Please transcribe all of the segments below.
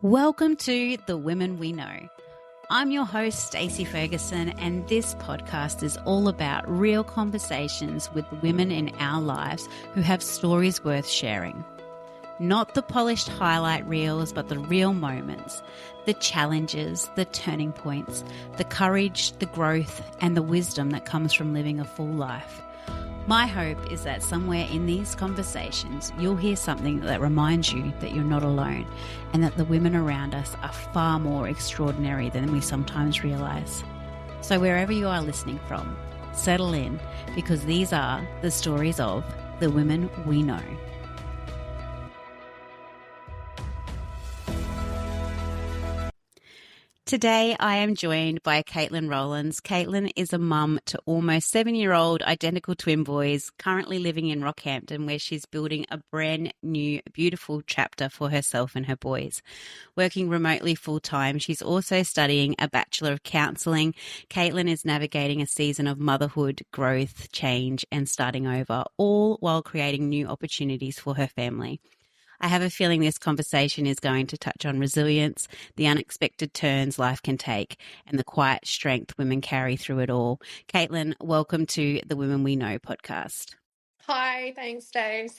Welcome to The Women We Know. I'm your host, Stacey Ferguson, and this podcast is all about real conversations with women in our lives who have stories worth sharing. Not the polished highlight reels, but the real moments, the challenges, the turning points, the courage, the growth, and the wisdom that comes from living a full life. My hope is that somewhere in these conversations, you'll hear something that reminds you that you're not alone and that the women around us are far more extraordinary than we sometimes realise. So wherever you are listening from, settle in, because these are the stories of the women we know. Today, I am joined by Caitlin Rowlands. Caitlin is a mum to almost 7-year-old identical twin boys, currently living in Rockhampton, where she's building a brand new, beautiful chapter for herself and her boys. Working remotely full-time, she's also studying a Bachelor of Counselling. Caitlin is navigating a season of motherhood, growth, change, and starting over, all while creating new opportunities for her family. I have a feeling this conversation is going to touch on resilience, the unexpected turns life can take, and the quiet strength women carry through it all. Caitlin, welcome to the Women We Know podcast. Hi, thanks, Dave.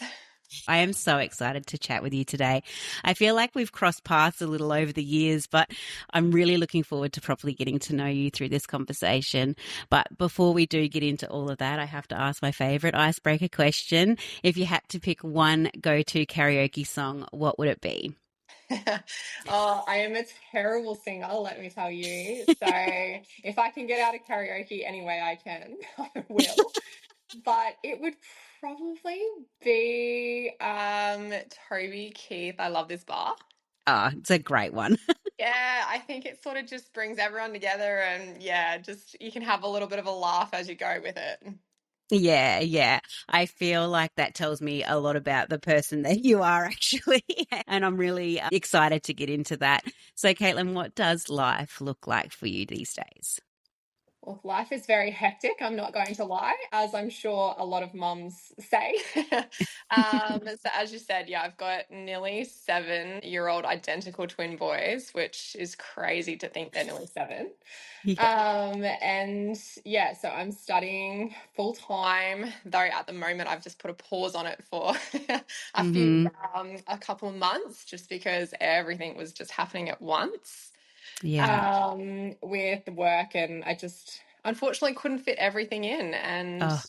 I am so excited to chat with you today. I feel like we've crossed paths a little over the years, but I'm really looking forward to properly getting to know you through this conversation. But before we do get into all of that, I have to ask my favourite icebreaker question. If you had to pick one go-to karaoke song, what would it be? Oh, I am a terrible singer, let me tell you. So if I can get out of karaoke any way I can, I will. But it would probably be Toby Keith, I Love This Bar. It's a great one. Yeah, I think it sort of just brings everyone together and just you can have a little bit of a laugh as you go with it. Yeah. I feel like that tells me a lot about the person that you are actually. And I'm really excited to get into that. So, Caitlin, what does life look like for you these days? Well, life is very hectic, I'm not going to lie, as I'm sure a lot of mums say. So as you said, I've got nearly 7-year-old identical twin boys, which is crazy to think they're nearly 7. Yeah. So I'm studying full time, though at the moment I've just put a pause on it for a couple of months, just because everything was just happening at once. Yeah. With work, and I just unfortunately couldn't fit everything in, and Oh,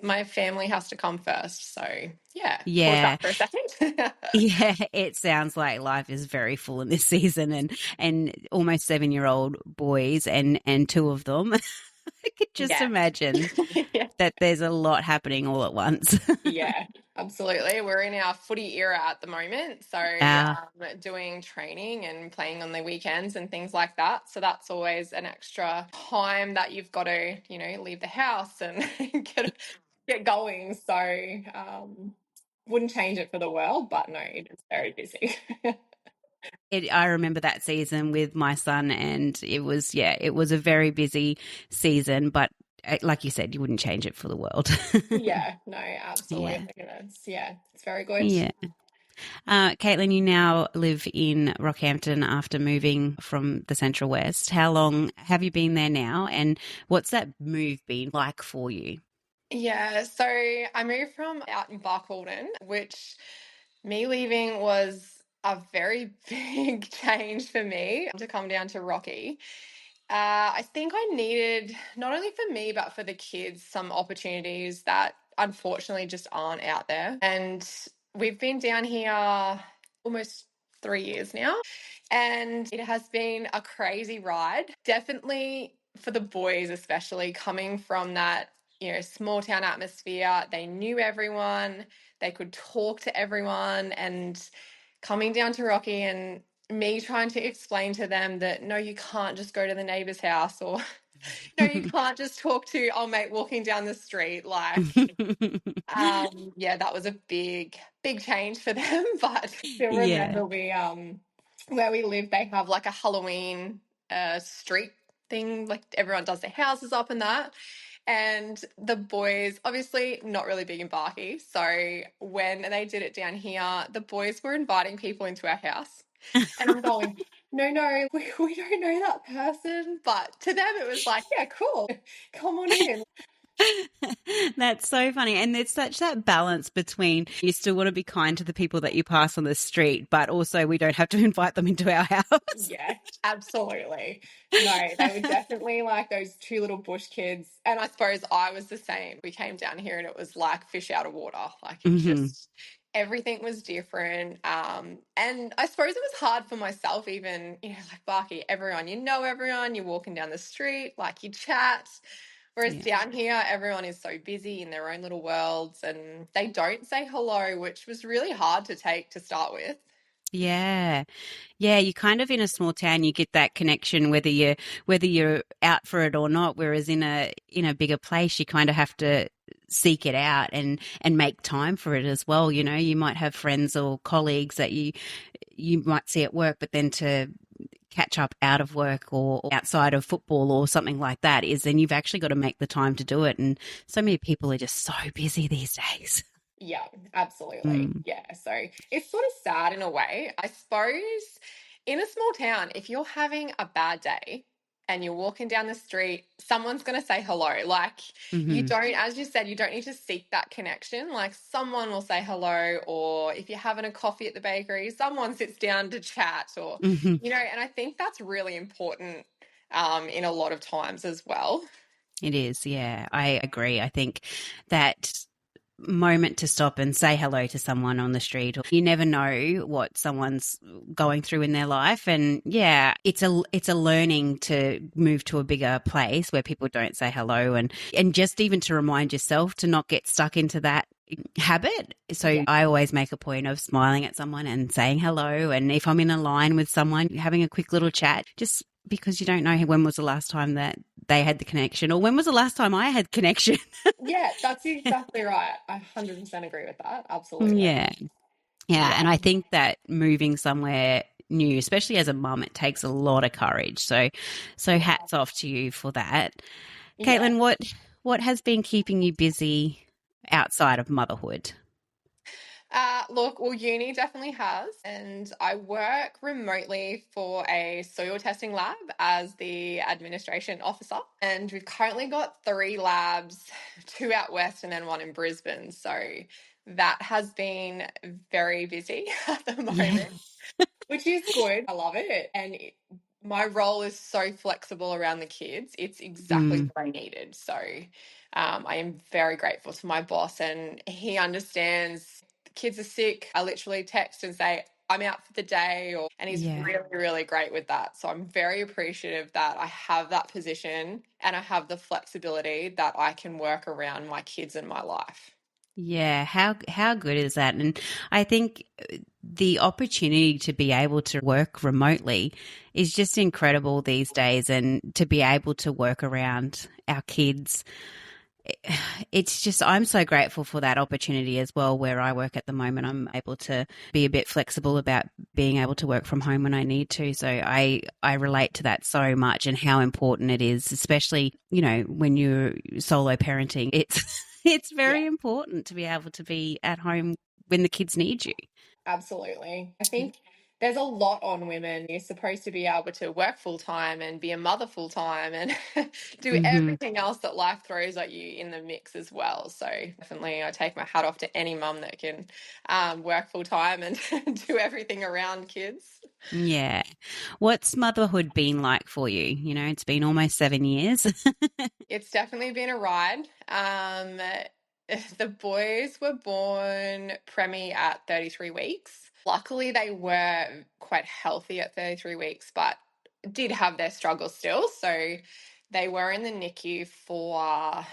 my family has to come first. So pause yeah. that for a second. Yeah, it sounds like life is very full in this season and almost 7-year-old boys and two of them. I could just Yeah. imagine Yeah. that there's a lot happening all at once. Yeah, absolutely. We're in our footy era at the moment. So Ah, doing training and playing on the weekends and things like that. So that's always an extra time that you've got to, leave the house and get going. So wouldn't change it for the world, but no, it is very busy. I remember that season with my son, and it was a very busy season, but like you said, you wouldn't change it for the world. Yeah, no, absolutely. Yeah. It's very good. Yeah. Caitlin, you now live in Rockhampton after moving from the Central West. How long have you been there now, and what's that move been like for you? Yeah, so I moved from out in Barcaldine, which me leaving was a very big change for me to come down to Rocky. I think I needed, not only for me, but for the kids, some opportunities that unfortunately just aren't out there. And we've been down here almost 3 years now, and it has been a crazy ride. Definitely for the boys, especially coming from that, small town atmosphere. They knew everyone, they could talk to everyone, and coming down to Rocky and me trying to explain to them that no, you can't just go to the neighbor's house, or no, you can't just talk to old mate walking down the street. That was a big, big change for them. But I still Yeah. remember where we live, they have like a Halloween street thing, like everyone does their houses up and that. And the boys, obviously not really big in Barkey. So when they did it down here, the boys were inviting people into our house. And I'm going, no, we don't know that person. But to them, it was like, yeah, cool. Come on in. That's so funny. And there's such that balance between you still want to be kind to the people that you pass on the street, but also we don't have to invite them into our house. Yeah, absolutely. No, they were definitely like those two little bush kids. And I suppose I was the same. We came down here and it was like fish out of water. Like it Hmm. just, everything was different. And I suppose it was hard for myself, even, like Barky, everyone, everyone, you're walking down the street, like you chat. Whereas Yeah. down here, everyone is so busy in their own little worlds and they don't say hello, which was really hard to take to start with. Yeah. Yeah, you kind of in a small town you get that connection whether you're out for it or not, whereas in a bigger place you kind of have to seek it out and make time for it as well. You might have friends or colleagues that you might see at work, but then to catch up out of work or outside of football or something like that is then you've actually got to make the time to do it. And so many people are just so busy these days. Yeah, absolutely. Mm. Yeah. So it's sort of sad in a way. I suppose in a small town, if you're having a bad day and you're walking down the street, someone's going to say hello. Like you Hmm. don't, as you said, you don't need to seek that connection. Like someone will say hello, or if you're having a coffee at the bakery, someone sits down to chat, or, Hmm. and I think that's really important in a lot of times as well. It is, yeah, I agree. I think that moment to stop and say hello to someone on the street, or you never know what someone's going through in their life. And yeah, it's a learning to move to a bigger place where people don't say hello, and just even to remind yourself to not get stuck into that habit. So Yeah. I always make a point of smiling at someone and saying hello, and if I'm in a line with someone having a quick little chat, just because you don't know when was the last time that they had the connection, or when was the last time I had connection. Yeah, that's exactly right. I 100% agree with that. Absolutely. Yeah. Yeah. Yeah. And I think that moving somewhere new, especially as a mum, it takes a lot of courage. So hats off to you for that. Yeah. Caitlin, what has been keeping you busy outside of motherhood? Look, well, uni definitely has. And I work remotely for a soil testing lab as the administration officer. And we've currently got 3 labs, 2 out west and then 1 in Brisbane. So that has been very busy at the Yeah. moment, which is good. I love it. And my role is so flexible around the kids. It's exactly Mm, what I needed. So I am very grateful to my boss, and he understands the kids are sick. I literally text and say, I'm out for the day, and he's yeah. really, really great with that. So I'm very appreciative that I have that position and I have the flexibility that I can work around my kids and my life. Yeah, how good is that? And I think the opportunity to be able to work remotely is just incredible these days, and to be able to work around our kids. It's just I'm so grateful for that opportunity as well. Where I work at the moment, I'm able to be a bit flexible about being able to work from home when I need to. So I relate to that so much, and how important it is, especially when you're solo parenting. It's it's Yeah. very important to be able to be at home when the kids need you. Absolutely. I think there's a lot on women. You're supposed to be able to work full time and be a mother full time and do Hmm. everything else that life throws at you in the mix as well. So definitely, I take my hat off to any mum that can work full time and do everything around kids. Yeah. What's motherhood been like for you? It's been almost 7 years. It's definitely been a ride. The boys were born preemie at 33 weeks. Luckily, they were quite healthy at 33 weeks, but did have their struggles still. So they were in the NICU for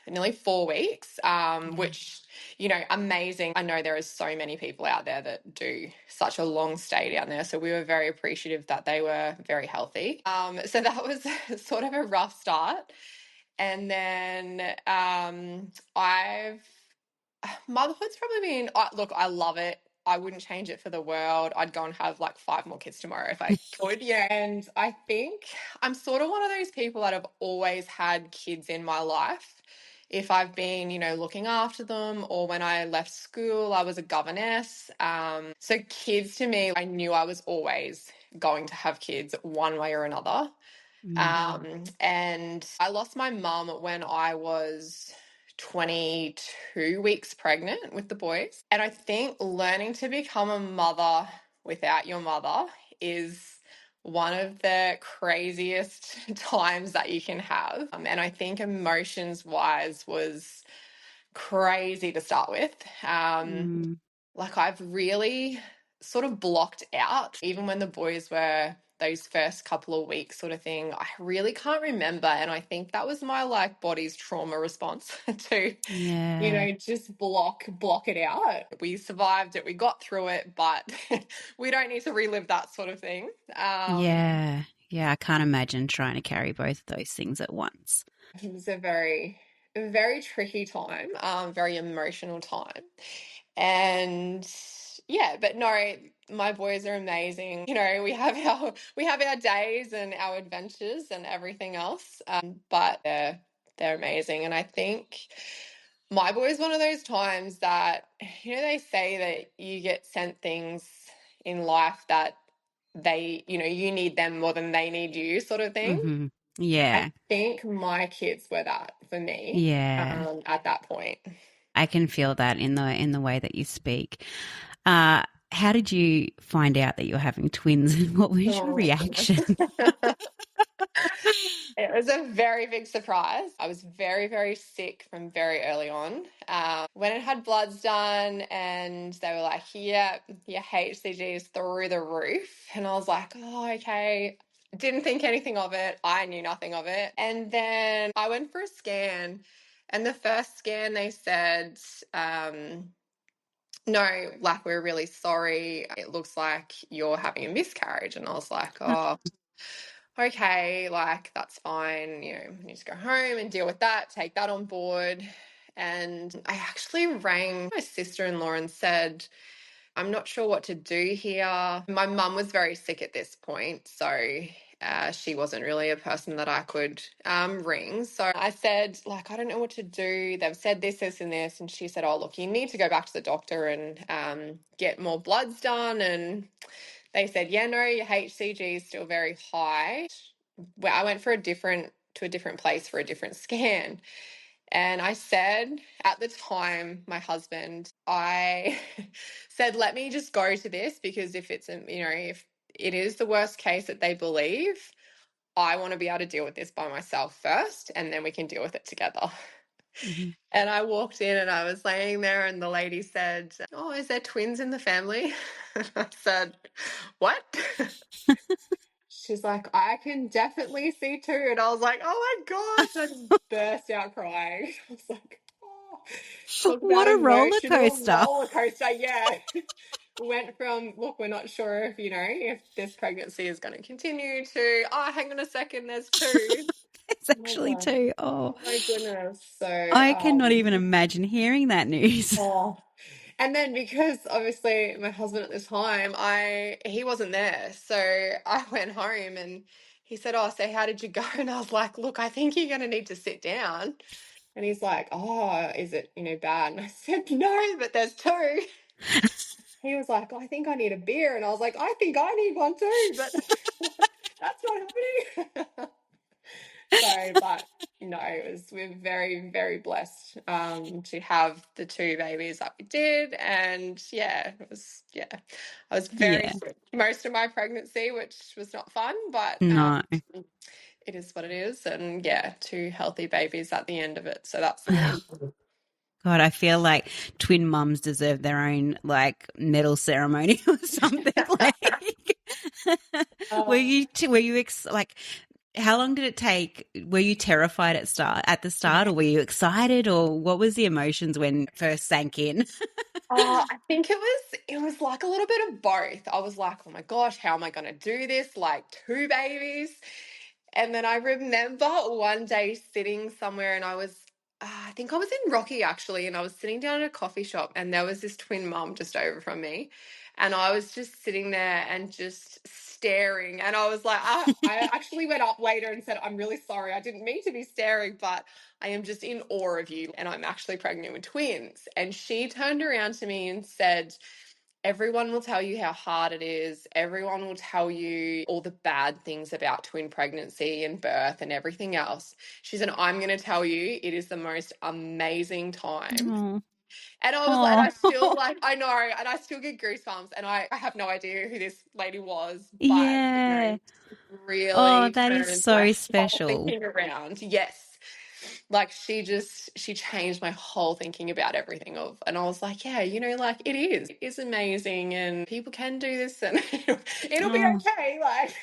nearly 4 weeks, Yeah. which, amazing. I know there are so many people out there that do such a long stay down there. So we were very appreciative that they were very healthy. So that was sort of a rough start. And then I've motherhood's probably been, look, I love it. I wouldn't change it for the world. I'd go and have like 5 more kids tomorrow if I could. Yeah. And I think I'm sort of one of those people that have always had kids in my life. if I've been, looking after them, or when I left school, I was a governess. So kids to me, I knew I was always going to have kids one way or another. Mm. And I lost my mum when I was 22 weeks pregnant with the boys. And I think learning to become a mother without your mother is one of the craziest times that you can have. And I think emotions wise was crazy to start with. Mm. Like I've really sort of blocked out, even when the boys were those first couple of weeks sort of thing. I really can't remember. And I think that was my like body's trauma response to, Yeah. just block it out. We survived it, we got through it, but we don't need to relive that sort of thing. Yeah. Yeah. I can't imagine trying to carry both of those things at once. It was a very tricky time, very emotional time. And yeah, but no, my boys are amazing. We have our days and our adventures and everything else. But they're amazing. And I think my boy is one of those times that, they say that you get sent things in life that you need them more than they need you, sort of thing. Hmm. I Yeah. think my kids were that for me, Yeah. at that point. I can feel that in the way that you speak. How did you find out that you're having twins, and what was your Oh my goodness. reaction? It was a very big surprise. I was very, very sick from very early on. When it had bloods done, and they were like, yeah, your HCG is through the roof. And I was like, oh, okay. Didn't think anything of it. I knew nothing of it. And then I went for a scan. And the first scan, they said, no, like, we're really sorry. It looks like you're having a miscarriage. And I was like, oh, okay, like, that's fine. I need to go home and deal with that, take that on board. And I actually rang my sister-in-law and said, I'm not sure what to do here. My mum was very sick at this point, so she wasn't really a person that I could ring. So I said, like, I don't know what to do. They've said this, and this. And she said, oh, look, you need to go back to the doctor and get more bloods done. And they said, yeah, no, your HCG is still very high. Well, I went to a different place for a different scan. And I said at the time, my husband, I said, let me just go to this, because if if it is the worst case that they believe, I want to be able to deal with this by myself first, and then we can deal with it together. Mhm. And I walked in and I was laying there, and the lady said, oh, is there twins in the family? And I said, what? She's like, I can definitely see two. And I was like, oh my gosh. I just burst out crying. I was like, oh, talk What about a roller emotional coaster. roller coaster. Yeah. Went from, look, we're not sure if this pregnancy is going to continue, to, oh, hang on a second, there's two. It's Oh my actually God. two. Oh, Oh my goodness. So, I cannot even imagine hearing that news. oh, and then because obviously my husband at the time, he wasn't there. So I went home and he said, oh, so how did you go? And I was like, look, I think you're going to need to sit down. And he's like, oh, is it, bad? And I said, no, but there's two. He was like, I think I need a beer. And I was like, I think I need one too, but that's not happening. So, but no, we're very, very blessed to have the two babies that we did. And yeah, I was very Yeah. sick most of my pregnancy, which was not fun, but No. it is what it is. And yeah, two healthy babies at the end of it. So that's the main. God, I feel like twin mums deserve their own like medal ceremony or something. Like, like, how long did it take? Were you terrified at the start, or were you excited, or what was the emotions when it first sank in? I think it was like a little bit of both. I was like, oh my gosh, how am I going to do this? Like, two babies. And then I remember one day sitting somewhere, and I think I was in Rocky actually, and I was sitting down at a coffee shop, and there was this twin mum just over from me. And I was just sitting there and just staring. And I was like, I actually went up later and said, I'm really sorry. I didn't mean to be staring, but I am just in awe of you. And I'm actually pregnant with twins. And she turned around to me and said, everyone will tell you how hard it is. Everyone will tell you all the bad things about twin pregnancy and birth and everything else. She said, I'm going to tell you, it is the most amazing time. Oh, And I was like, and I still oh, like, I know, and I still get goosebumps. And I have no idea who this lady was, but, yeah. Oh, really that is turned my so whole special. thinking around. Yes. Like she changed my whole thinking about everything and I was like, yeah, like it is amazing and people can do this and it'll be Oh, okay. Like,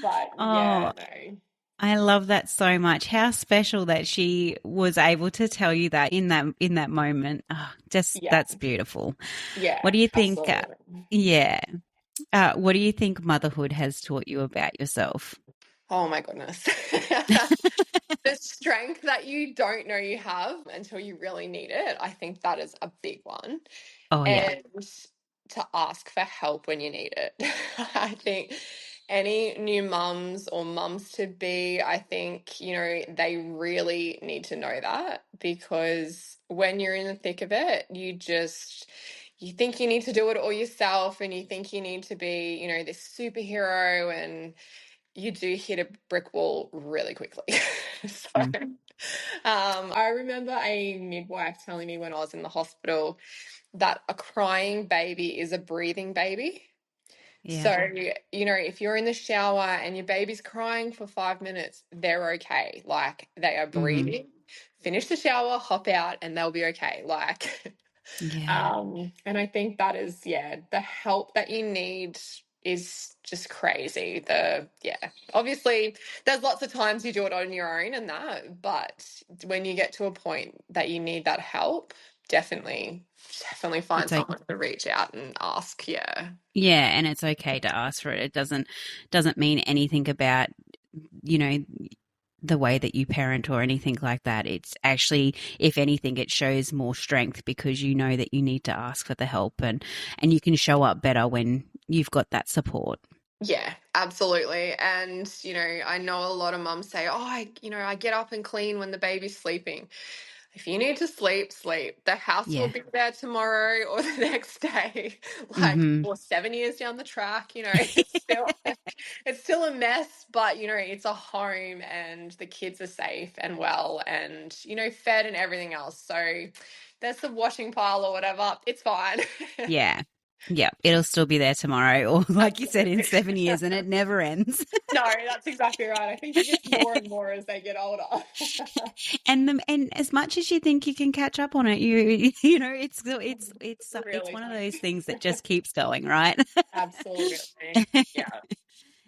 but oh, yeah, no. I love that so much. How special that she was able to tell you that in that moment. Oh, just Yeah, that's beautiful. What yeah, do you think? absolutely. Yeah. What do you think motherhood has taught you about yourself? Oh my goodness. The strength that you don't know you have until you really need it, I think that is a big one. Oh, yeah. And to ask for help when you need it. I think any new mums or mums to be, I think, they really need to know that because when you're in the thick of it, you think you need to do it all yourself and you think you need to be, this superhero and you do hit a brick wall really quickly. So, Mm, I remember a midwife telling me when I was in the hospital that a crying baby is a breathing baby. yeah. So, if you're in the shower and your baby's crying for 5 minutes, they're okay. Like they are Hmm. breathing. Finish the shower, hop out, and they'll be okay. Like, Yeah. and I think that is, yeah, the help that you need is just crazy. Obviously there's lots of times you do it on your own and that, but when you get to a point that you need that help, definitely find It's like, someone to reach out and ask. Yeah. yeah, and it's okay to ask for it. It doesn't mean anything about, you know, the way that you parent or anything like that. It's actually, if anything, it shows more strength because you know that you need to ask for the help and you can show up better when you've got that support. Yeah, absolutely. And, I know a lot of mums say, oh, I get up and clean when the baby's sleeping. If you need to sleep, sleep. The house will Yeah. be there tomorrow or the next day, like, Mhm. or 7 years down the track. It's still a mess, but it's a home and the kids are safe and well and fed and everything else. So there's the washing pile or whatever. It's fine. Yeah. Yeah, it'll still be there tomorrow or like you said in Absolutely. 7 years and it never ends. No, that's exactly right. I think it gets more and more as they get older. And as much as you think you can catch up on it, you know it's Really one of don't. those things that just keeps going, right? Absolutely. Yeah.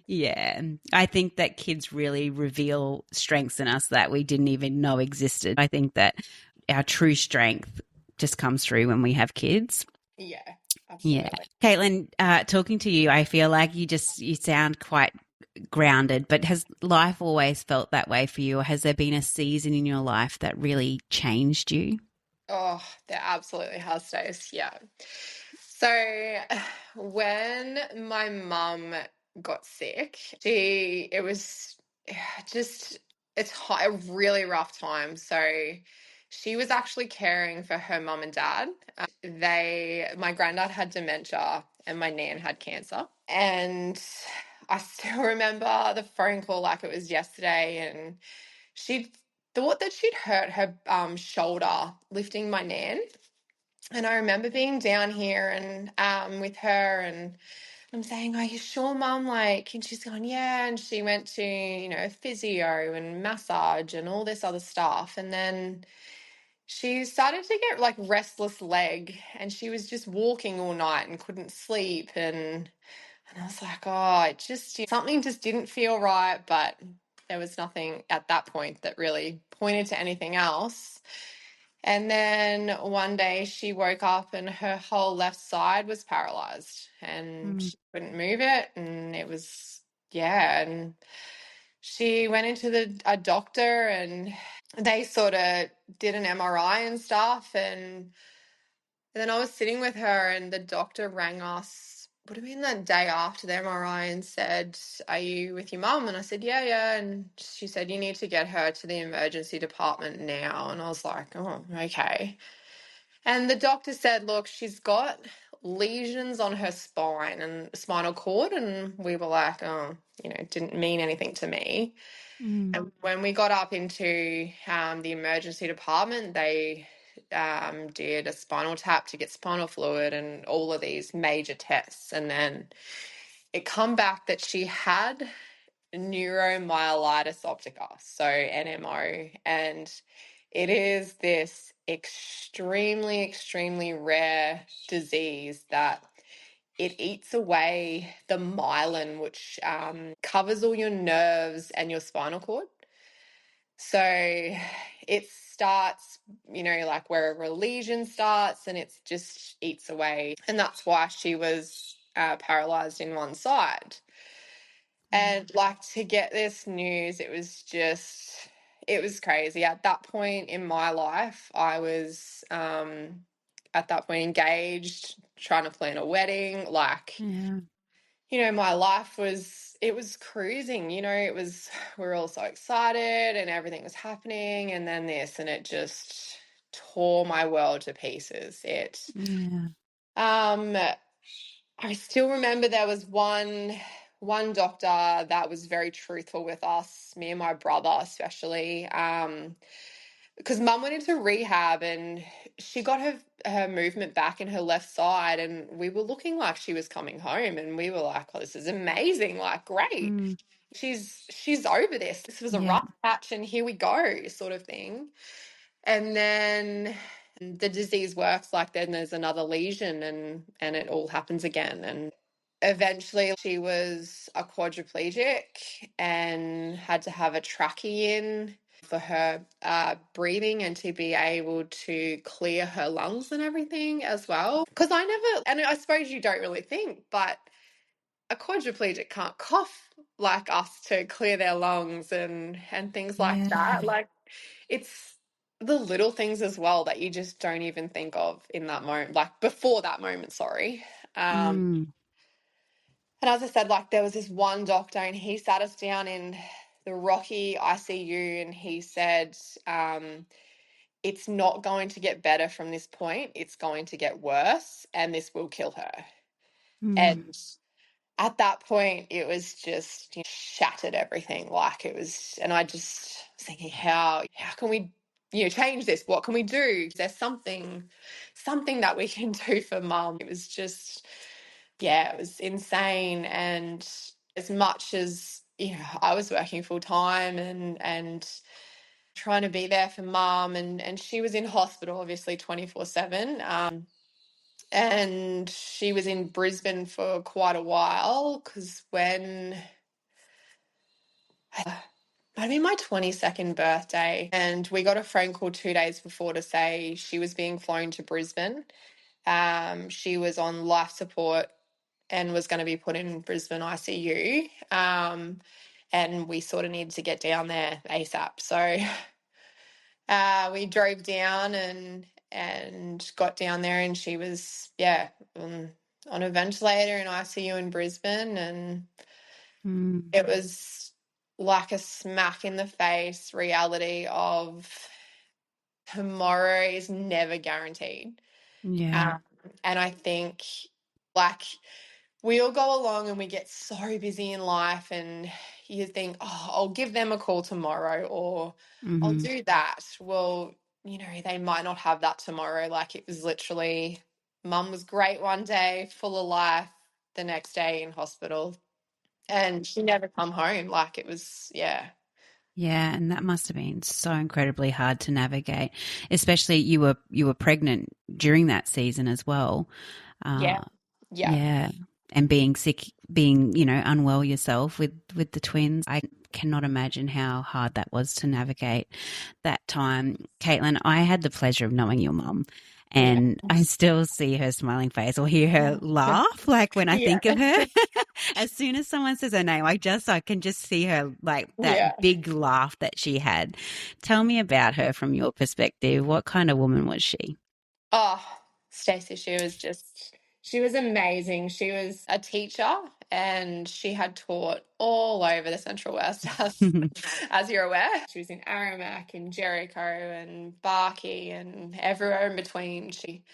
Yeah, I think that kids really reveal strengths in us that we didn't even know existed. I think that our true strength just comes through when we have kids. Yeah, Yeah. absolutely. Caitlin, talking to you, I feel like you sound quite grounded, but has life always felt that way for you? Or has there been a season in your life that really changed you? Oh, there absolutely has, Stace. Yeah. So when my mum got sick, it was just, a really rough time. So she was actually caring for her mum and dad. My granddad had dementia and my nan had cancer. And I still remember the phone call like it was yesterday. And she thought that she'd hurt her shoulder lifting my nan. And I remember being down here and with her and I'm saying, are you sure, Mum? Like, and she's going, yeah. And she went to, physio and massage and all this other stuff. And then she started to get like restless leg and she was just walking all night and couldn't sleep. And I was like, oh, something just didn't feel right. But there was nothing at that point that really pointed to anything else. And then one day she woke up and her whole left side was paralyzed and Mm, she couldn't move it. And it was, yeah. And she went into a doctor and they sort of did an MRI and stuff. And And then I was sitting with her and the doctor rang us, would have been the day after the MRI, and said, "Are you with your mum?" And I said, "Yeah, yeah." And she said, "You need to get her to the emergency department now." And I was like, "Oh, okay." And the doctor said, "Look, she's got lesions on her spine and spinal cord." And we were like, "Oh, it didn't mean anything to me." And when we got up into the emergency department, they did a spinal tap to get spinal fluid and all of these major tests. And then it come back that she had neuromyelitis optica, so NMO. And it is this extremely, extremely rare disease that it eats away the myelin, which covers all your nerves and your spinal cord. So it starts, like wherever a lesion starts, and it just eats away. And that's why she was paralyzed in one side. And like, to get this news, it was crazy. At that point in my life, I was at that point engaged, trying to plan a wedding. Like, Yeah. my life it was cruising, we were all so excited and everything was happening. And then this, and it just tore my world to pieces. Yeah. Um, I still remember there was one doctor that was very truthful with us, me and my brother especially, because mum went into rehab and she got her movement back in her left side, and we were looking like she was coming home, and we were like, "Oh, this is amazing, like, great. She's over this. This was a Yeah. rough patch and here we go," sort of thing. And then the disease works, like then there's another lesion, and it all happens again. And eventually she was a quadriplegic and had to have a trachea in for her breathing and to be able to clear her lungs and everything as well. Because and I suppose you don't really think, but a quadriplegic can't cough like us to clear their lungs and things like that. Yeah. Like, it's the little things as well that you just don't even think of in that moment, like before that moment, sorry. Mm. And as I said, like, there was this one doctor and he sat us down in the Rocky ICU and he said, "It's not going to get better from this point. It's going to get worse and this will kill her." Mm. And at that point, it was just shattered everything. Like, it was, and I just was thinking, how can we, change this? What can we do? Is there something that we can do for mum? It was just, yeah, it was insane. And as much as, I was working full time and trying to be there for mum, and she was in hospital, obviously 24/7. And she was in Brisbane for quite a while, because when might have been my 22nd birthday, and we got a phone call 2 days before to say she was being flown to Brisbane. She was on life support and was going to be put in Brisbane ICU. And we sort of needed to get down there ASAP. So we drove down and got down there, and she was, on a ventilator in ICU in Brisbane. And Mm. it was like a smack in the face reality of tomorrow is never guaranteed. Yeah. Um, and I think, like, we all go along and we get so busy in life, and you think, "Oh, I'll give them a call tomorrow," or "I'll Mm-hmm. do that." Well, they might not have that tomorrow. Like, it was literally, mum was great one day, full of life, the next day in hospital, and she never come home. Like, it was, yeah. Yeah, and that must have been so incredibly hard to navigate, especially you were pregnant during that season as well. Yeah. Uh, Yeah. yeah, and being sick, being unwell yourself with the twins. I cannot imagine how hard that was to navigate that time. Caitlin, I had the pleasure of knowing your mum, Yeah. and I still see her smiling face or hear her laugh. Like, when I Yeah. think of her, as soon as someone says her name, I can just see her, like, Yeah. that big laugh that she had. Tell me about her from your perspective. What kind of woman was she? Oh. Stacey, she was amazing. She was a teacher and she had taught all over the Central West, as you're aware. She was in Aramac and Jericho and Barkey and everywhere in between. She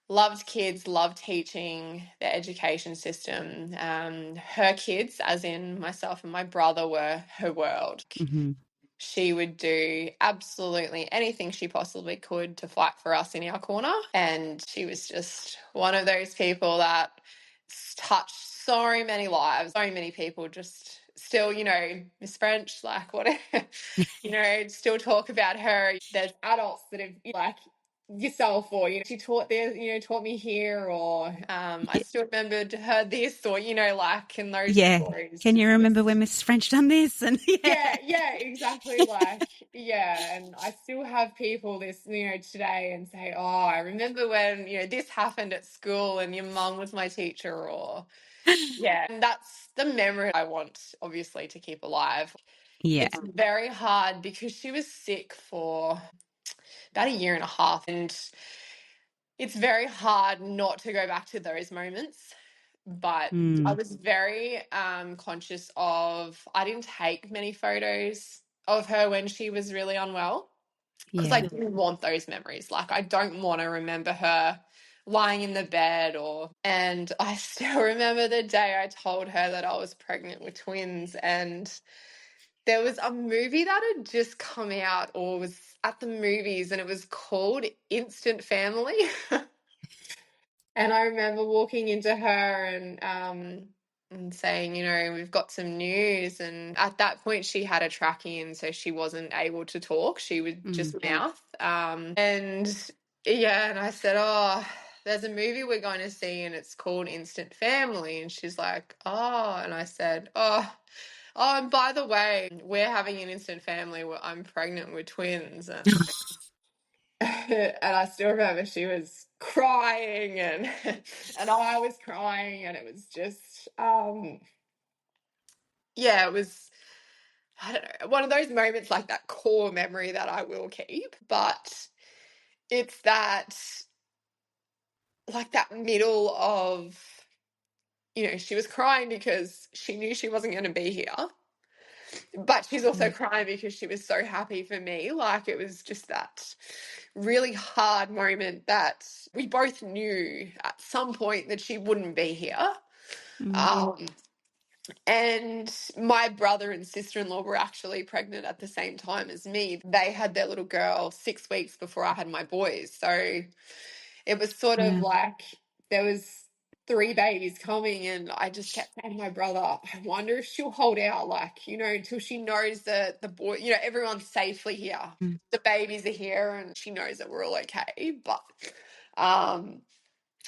loved kids, loved teaching, the education system. Her kids, as in myself and my brother, were her world. Mm-hmm. She would do absolutely anything she possibly could to fight for us in our corner. And she was just one of those people that touched so many lives, so many people just still, Miss French, like whatever, still talk about her. There's adults that have like yourself or she taught there, taught me here, or I still remembered her this, or like in those stories. Can you remember when Miss French done this? And yeah, exactly. Like, yeah, and I still have people today and say, oh, I remember when this happened at school and your mum was my teacher, or and that's the memory I want obviously to keep alive. It's very hard because she was sick for about a year and a half, and it's very hard not to go back to those moments. But I was very conscious of, I didn't take many photos of her when she was really unwell because I didn't want those memories. Like, I don't want to remember her lying in the bed and I still remember the day I told her that I was pregnant with twins, and there was a movie that had just come out or was at the movies, and it was called Instant Family. And I remember walking into her and saying, we've got some news. And at that point, she had a trachea, and so she wasn't able to talk. She would just mouth. And I said, oh, there's a movie we're going to see, and it's called Instant Family. And she's like, oh. And I said, oh, and by the way, we're having an instant family where I'm pregnant with twins. And I still remember she was crying and I was crying, and it was just it was, I don't know, one of those moments, like that core memory that I will keep. But it's that, like, that middle of, she was crying because she knew she wasn't going to be here, but she's also crying because she was so happy for me. Like, it was just that really hard moment that we both knew at some point that she wouldn't be here. And my brother and sister-in-law were actually pregnant at the same time as me. They had their little girl 6 weeks before I had my boys. So it was sort of like there was 3 babies coming, and I just kept saying to my brother, I wonder if she'll hold out, like, until she knows that the boy, everyone's safely here. The babies are here and she knows that we're all okay. But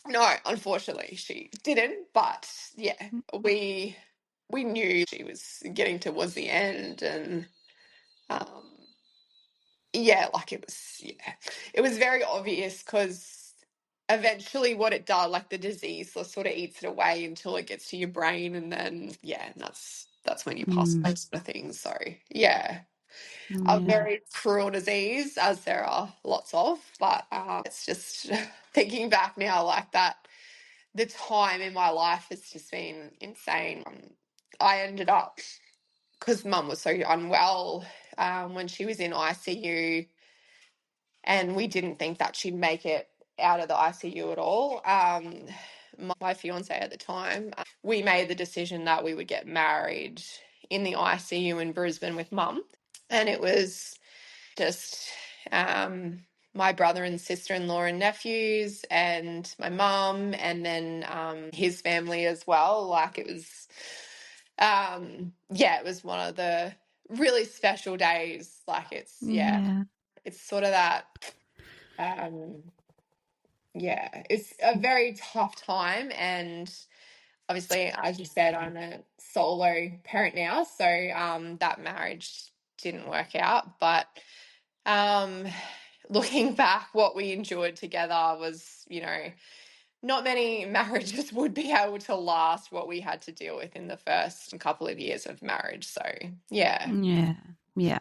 no, unfortunately she didn't. But we knew she was getting towards the end, and it was very obvious because eventually what it does, like the disease sort of eats it away until it gets to your brain, and then and that's when you pass those sort of things. So a very cruel disease, as there are lots of, but it's just thinking back now, like that, the time in my life has just been insane. I ended up, because Mum was so unwell when she was in ICU, and we didn't think that she'd make it out of the ICU at all. My fiance at the time, we made the decision that we would get married in the ICU in Brisbane with Mum, and it was just my brother and sister-in-law and nephews and my mum, and then his family as well. Like, it was it was one of the really special days. Like, it's it's sort of that it's a very tough time. And obviously, as you said, I'm a solo parent now, so that marriage didn't work out. But looking back, what we endured together was, not many marriages would be able to last what we had to deal with in the first couple of years of marriage. So, yeah. Yeah.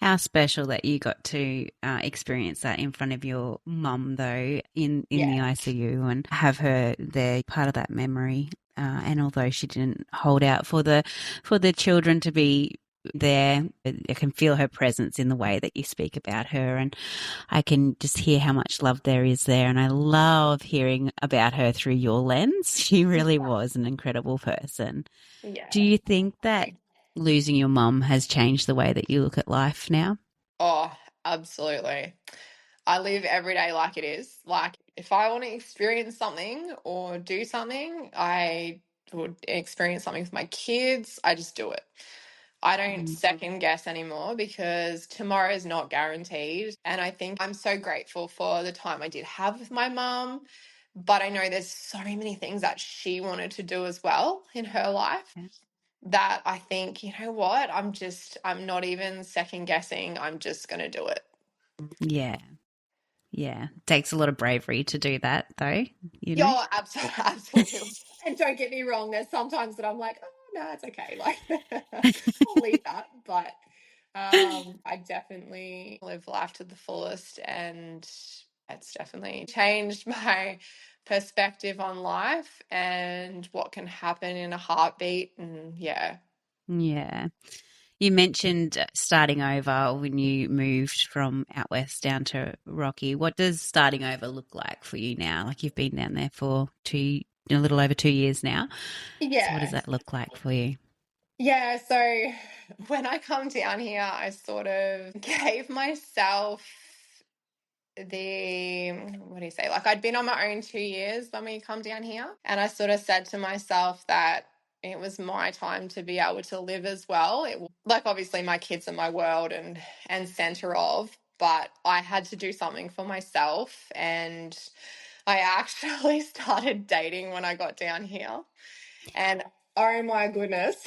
How special that you got to experience that in front of your mum, though, in the Yeah. ICU, and have her there, part of that memory. And although she didn't hold out for the children to be there, I can feel her presence in the way that you speak about her, and I can just hear how much love there is there. And I love hearing about her through your lens. She really was an incredible person. Do Yeah. you think that losing your mum has changed the way that you look at life now? Oh, absolutely. I live every day like it is. Like, if I want to experience something or do something, I would experience something with my kids, I just do it. I don't Mm. second guess anymore because tomorrow is not guaranteed. And I think I'm so grateful for the time I did have with my mum. But I know there's so many things that she wanted to do as well in her life that I think, you know what, I'm not even second guessing. I'm just going to do it. Yeah. Yeah. Takes a lot of bravery to do that, though, you know? Yeah, absolutely, absolutely. And don't get me wrong, there's sometimes that I'm like, oh no, it's okay. Like I'll leave that. But I definitely live life to the fullest, and it's definitely changed my perspective on life and what can happen in a heartbeat. And yeah. Yeah. You mentioned starting over when you moved from out west down to Rocky. What does starting over look like for you now? Like, you've been down there for a little over 2 years now. So what does Yeah. that look like for you? Yeah, so when I come down here, I sort of gave myself what do you say? Like, I'd been on my own 2 years when we come down here, and I sort of said to myself that it was my time to be able to live as well. Like, obviously my kids are my world and center of, but I had to do something for myself, and I actually started dating when I got down here. And oh my goodness.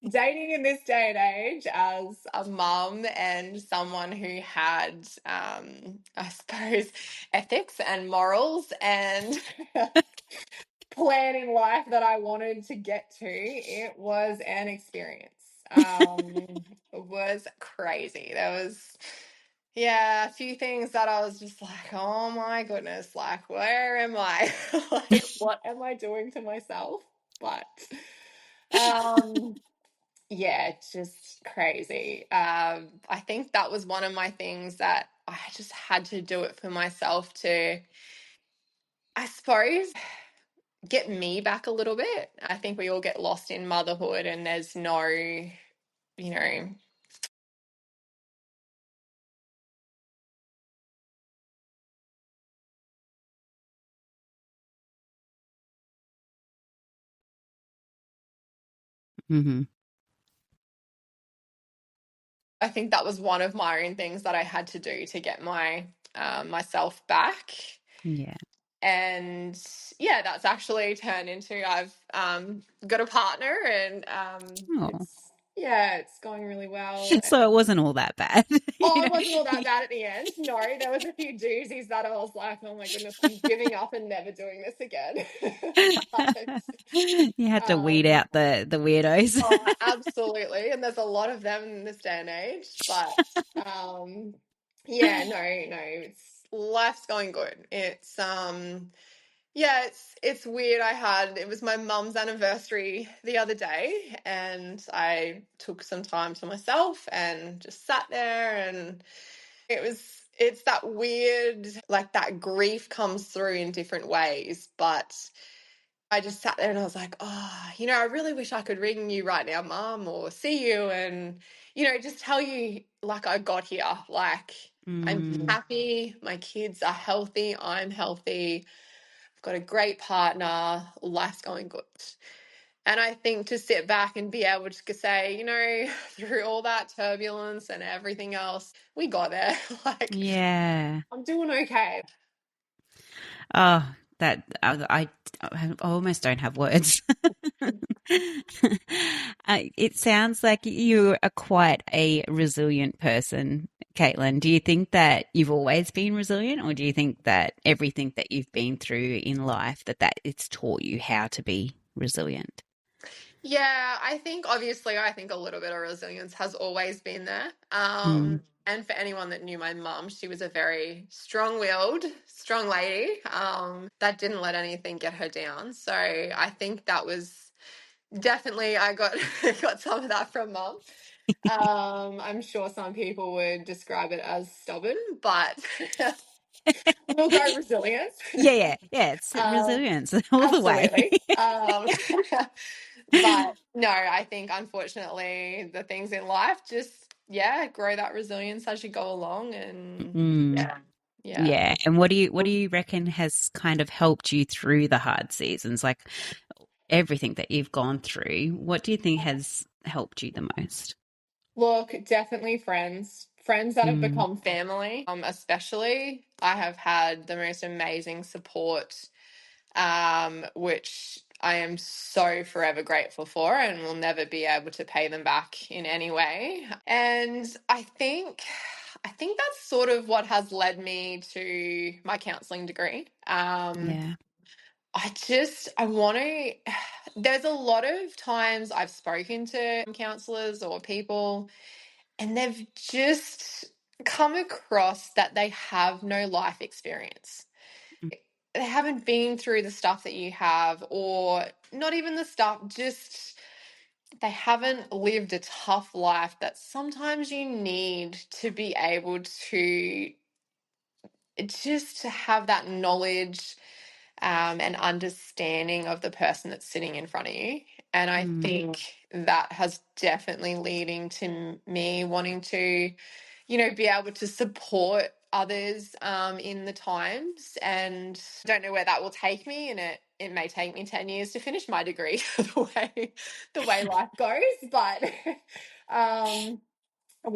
Dating in this day and age as a mum and someone who had, I suppose, ethics and morals and plan in life that I wanted to get to, it was an experience. It was crazy. There was, yeah, a few things that I was just like, oh my goodness, like, where am I? Like, what am I doing to myself? But, um, yeah, it's just crazy. I think that was one of my things that I just had to do it for myself to, I suppose, get me back a little bit. I think we all get lost in motherhood and there's no, know, Mm-hmm. I think that was one of my own things that I had to do to get myself back. Yeah. And yeah, that's actually turned into I've got a partner, and Oh. it's going really well. So it wasn't all that bad. Oh, you it wasn't all that know? bad at the end. No, there was a few doozies that I was like, oh my goodness, I'm giving up and never doing this again. But, You had to weed um, out the weirdos. oh, absolutely. And there's a lot of them in this day and age. But yeah, no, it's life's going good. Yeah, it's weird. It was my mum's anniversary the other day, and I took some time to myself and just sat there, and it's that weird, like, that grief comes through in different ways, but I just sat there and I was like, oh, I really wish I could ring you right now, Mum, or see you and, just tell you, like, I got here. Like, I'm Mm. happy. My kids are healthy. I'm healthy. I've got a great partner. Life's going good. And I think to sit back and be able to say, through all that turbulence and everything else, we got there. Like, Yeah. I'm doing okay. Oh, that I almost don't have words. It sounds like you are quite a resilient person, Caitlin. Do you think that you've always been resilient, or do you think that everything that you've been through in life that it's taught you how to be resilient? Yeah, I think a little bit of resilience has always been there. Mm. And for anyone that knew my mum, she was a very strong-willed, strong lady, that didn't let anything get her down. So I think that was definitely, I got got some of that from mum. I'm sure some people would describe it as stubborn, but we'll go resilience. Yeah. It's Um, resilience all the way. Absolutely. But no, I think unfortunately the things in life just, yeah, grow that resilience as you go along. And Mm. yeah, yeah. Yeah. And what do you reckon has kind of helped you through the hard seasons? Like everything that you've gone through, what do you think has helped you the most? Look, definitely friends. Friends that have Mm. become family, especially. I have had the most amazing support, which I am so forever grateful for and will never be able to pay them back in any way. And I think that's sort of what has led me to my counselling degree. Yeah. I want to, there's a lot of times I've spoken to counsellors or people, and they've just come across that they have no life experience. They haven't been through the stuff that you have, or not even the stuff, just they haven't lived a tough life that sometimes you need to be able to just to have that knowledge, and understanding of the person that's sitting in front of you. And I Mm. think that has definitely leading to me wanting to, be able to support others, in the times. And I don't know where that will take me. And it may take me 10 years to finish my degree the way life goes. But um, I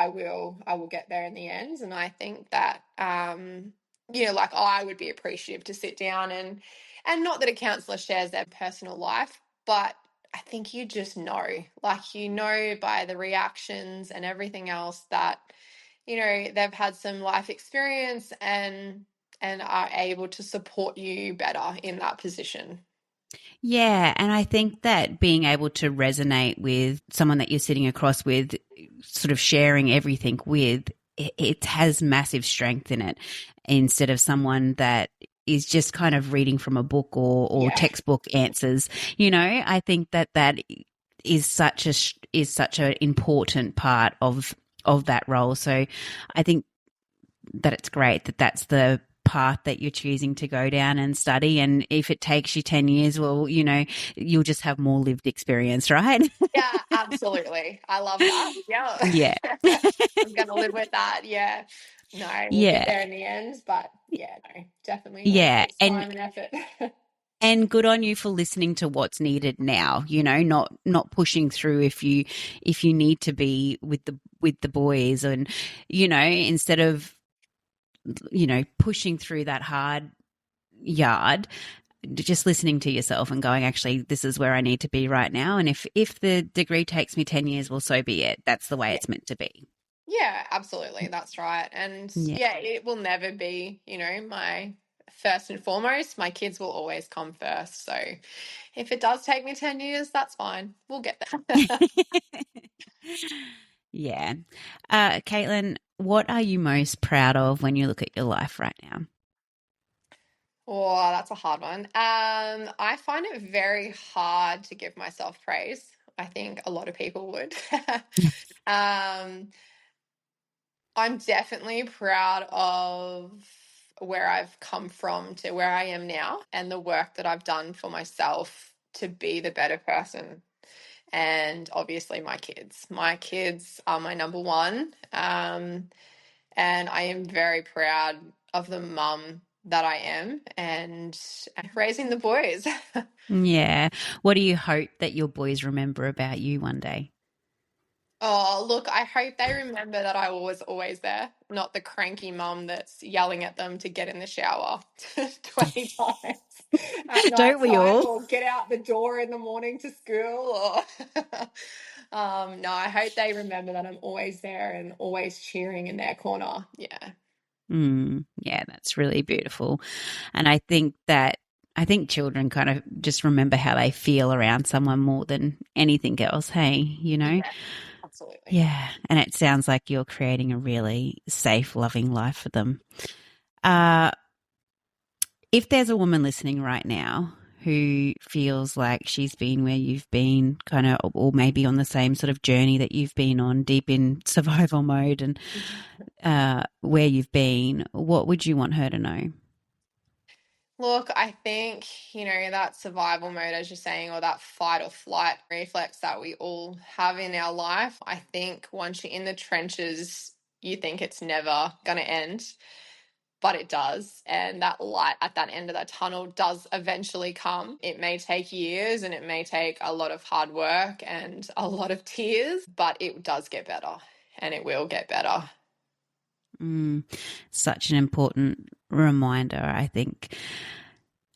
will get there in the end. And I think that, like I would be appreciative to sit down and not that a counselor shares their personal life, but I think you just know, like, by the reactions and everything else that, they've had some life experience and are able to support you better in that position. Yeah, and I think that being able to resonate with someone that you're sitting across with, sort of sharing everything with, it has massive strength in it instead of someone that is just kind of reading from a book or Yeah. textbook answers. I think that is such an important part of that role. So I think that it's great that that's the path that you're choosing to go down and study. And if it takes you 10 years, well, you'll just have more lived experience, right? Yeah, absolutely. I love that. Yeah. Yeah. I'm going to live with that. Yeah. No, we'll get Yeah. there in the end. But yeah, no, definitely all Yeah. takes And time and effort. good on you for listening to what's needed now, not pushing through if you need to be with the boys, and instead of pushing through that hard yard, just listening to yourself and going, actually, this is where I need to be right now. And if the degree takes me 10 years, well, so be it. That's the way Yeah. it's meant to be. Yeah, absolutely. That's right. And Yeah. yeah, it will never be, my first and foremost. My kids will always come first. So if it does take me 10 years, that's fine. We'll get there. Yeah. Caitlin, what are you most proud of when you look at your life right now? Oh, that's a hard one. I find it very hard to give myself praise. I think a lot of people would. Um, I'm definitely proud of where I've come from to where I am now and the work that I've done for myself to be the better person. And obviously, my kids. My kids are my number one. And I am very proud of the mum that I am and raising the boys. Yeah. What do you hope that your boys remember about you one day? Oh, look, I hope they remember that I was always there, not the cranky mum that's yelling at them to get in the shower 20 times at night Don't we time all? or get out the door in the morning to school or no, I hope they remember that I'm always there and always cheering in their corner. Yeah. Yeah, that's really beautiful. And I think I think children kind of just remember how they feel around someone more than anything else. Hey, Yeah, absolutely. Yeah. And it sounds like you're creating a really safe, loving life for them. If there's a woman listening right now who feels like she's been where you've been, kind of, or maybe on the same sort of journey that you've been on, deep in survival mode, and where you've been, what would you want her to know? Look, I think, that survival mode, as you're saying, or that fight or flight reflex that we all have in our life, I think once you're in the trenches, you think it's never going to end, but it does. And that light at that end of that tunnel does eventually come. It may take years and it may take a lot of hard work and a lot of tears, but it does get better and it will get better. Such an important reminder. I think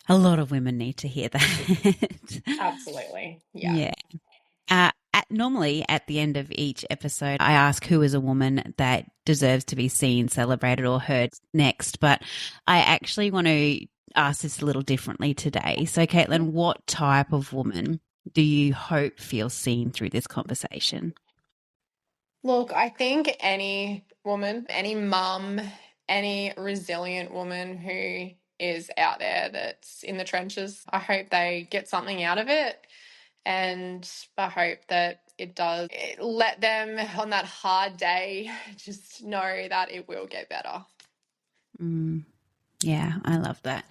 a lot of women need to hear that. Absolutely. Yeah. Normally at the end of each episode, I ask who is a woman that deserves to be seen, celebrated, or heard next. But I actually want to ask this a little differently today. So, Caitlin, what type of woman do you hope feels seen through this conversation? Look, I think any woman, any mum, any resilient woman who is out there that's in the trenches, I hope they get something out of it. And I hope that it does let them on that hard day just know that it will get better. Yeah, I love that.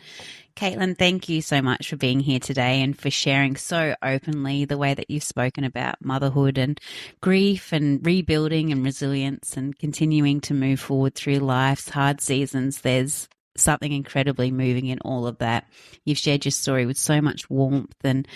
Caitlin, thank you so much for being here today and for sharing so openly the way that you've spoken about motherhood and grief and rebuilding and resilience and continuing to move forward through life's hard seasons. There's something incredibly moving in all of that. You've shared your story with so much warmth and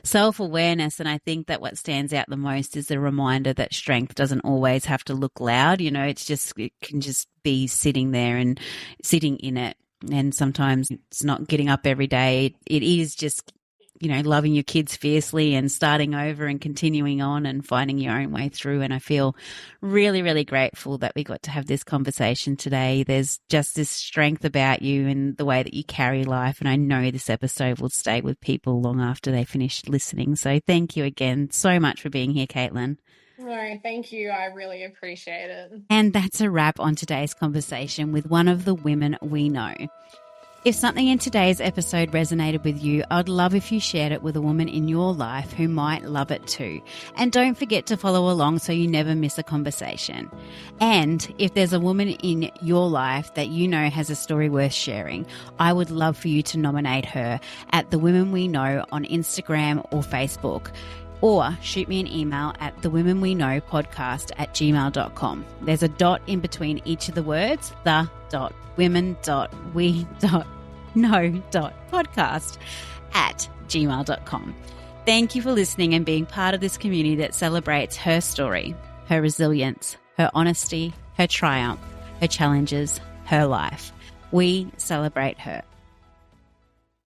self-awareness, and I think that what stands out the most is the reminder that strength doesn't always have to look loud. It can just be sitting there and sitting in it. And sometimes it's not getting up every day. It is just, loving your kids fiercely and starting over and continuing on and finding your own way through. And I feel really, really grateful that we got to have this conversation today. There's just this strength about you and the way that you carry life. And I know this episode will stay with people long after they finish listening. So thank you again so much for being here, Caitlin. No, thank you. I really appreciate it. And that's a wrap on today's conversation with one of the women we know. If something in today's episode resonated with you, I'd love if you shared it with a woman in your life who might love it too. And don't forget to follow along so you never miss a conversation. And if there's a woman in your life that you know has a story worth sharing, I would love for you to nominate her at the Women We Know on Instagram or Facebook. Or shoot me an email at the.women.we.know.podcast at gmail.com. There's a dot in between each of the words, the.women.we.know.podcast at gmail.com. Thank you for listening and being part of this community that celebrates her story, her resilience, her honesty, her triumph, her challenges, her life. We celebrate her.